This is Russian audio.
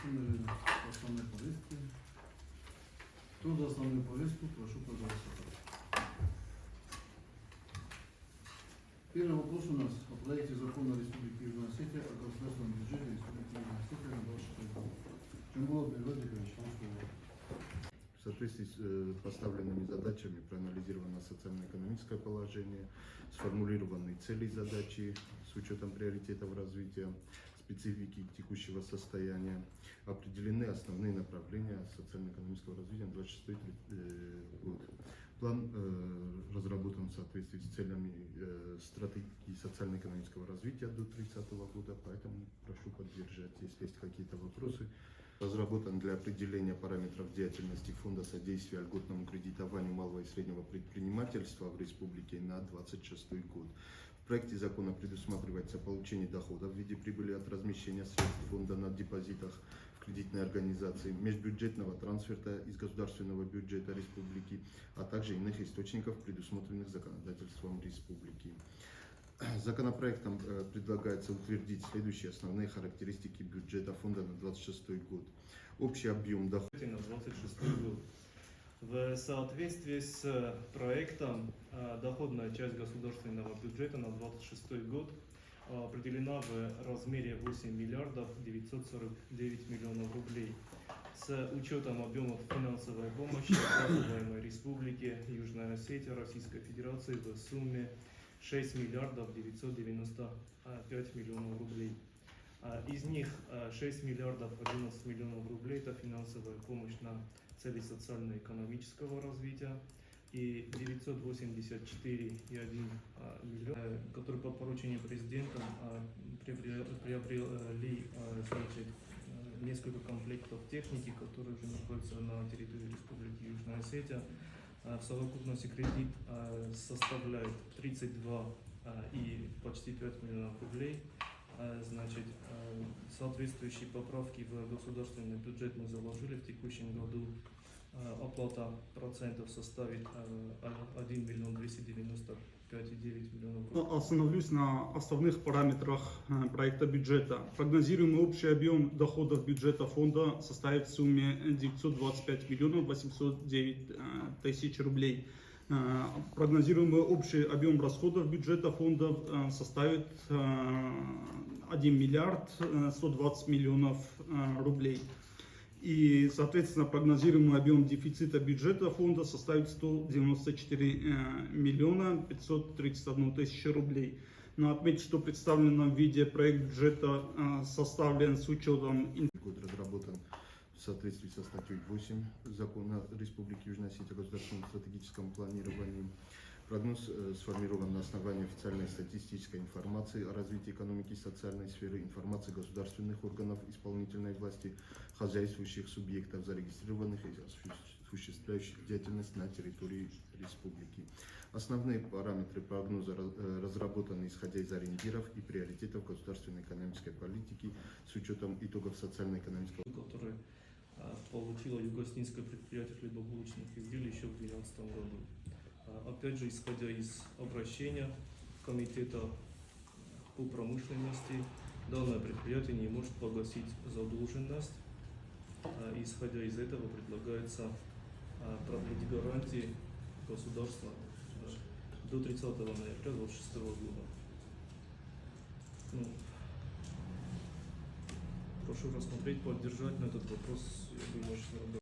выполнили основные повестки. Кто за основную повестку, прошу проголосовать. Первый вопрос у нас о проекте закона Республики Южная Осетия о государственном бюджете Республики Южная Осетия на 26 год. Джамбулов Бельведикович, вам слово. В соответствии с поставленными задачами проанализировано социально-экономическое положение, сформулированы цели и задачи с учетом приоритетов развития, специфики текущего состояния, определены основные направления социально-экономического развития на 2026 год. План разработан в соответствии с целями стратегии социально-экономического развития до 30 года, поэтому прошу поддержать, если есть какие-то вопросы. Разработан для определения параметров деятельности Фонда содействия льготному кредитованию малого и среднего предпринимательства в республике на 2026 год. В проекте закона предусматривается получение доходов в виде прибыли от размещения средств фонда на депозитах в кредитной организации, межбюджетного трансферта из государственного бюджета республики, а также иных источников, предусмотренных законодательством республики. Законопроектом предлагается утвердить следующие основные характеристики бюджета фонда на 2026 год. Общий объем доходов на 2026 год. В соответствии с проектом доходная часть государственного бюджета на 2026 год определена в размере 8 миллиардов 949 миллионов рублей. С учетом объемов финансовой помощи, оказываемой Республике Южная Осетия Российской Федерации в сумме 6 миллиардов 995 миллионов рублей. Из них 6 миллиардов 11 миллионов рублей – это финансовая помощь на цели социально-экономического развития, и 984,1 миллиона, которые по поручению президента приобрели несколько комплектов техники, которые уже находятся на территории Республики Южная Осетия. В совокупности кредит составляет 32 и почти 5 миллионов рублей. Значит, соответствующие поправки в государственный бюджет мы заложили. В текущем году оплата процентов составит 1 миллион 295,9 миллионов рублей. Остановлюсь на основных параметрах проекта бюджета. Прогнозируемый общий объем доходов бюджета фонда составит в сумме 925 миллионов 809 тысяч рублей. Прогнозируемый общий объем расходов бюджета фонда составит 1 миллиард 120 миллионов рублей. И, соответственно, прогнозируемый объем дефицита бюджета фонда составит 194 миллиона 531 тысячу рублей. Но отметить, что представленном виде проект бюджета составлен с учетом... Год разработан в соответствии со статьей 8 Закона Республики Южная Осетия о государственном стратегическом планировании. Прогноз сформирован на основании официальной статистической информации о развитии экономики и социальной сферы, информации государственных органов исполнительной власти, хозяйствующих субъектов, зарегистрированных и осуществляющих деятельность на территории республики. Основные параметры прогноза разработаны исходя из ориентиров и приоритетов государственной экономической политики с учетом итогов социально-экономического, который получило юго-осетинское предприятие хлебобулочных изделий еще в 2012 году. Опять же, исходя из обращения комитета по промышленности, данное предприятие не может погасить задолженность. Исходя из этого предлагается продлить гарантии государства до 30 ноября 2026 года. Прошу рассмотреть, поддержать на этот вопрос. Я думаю, что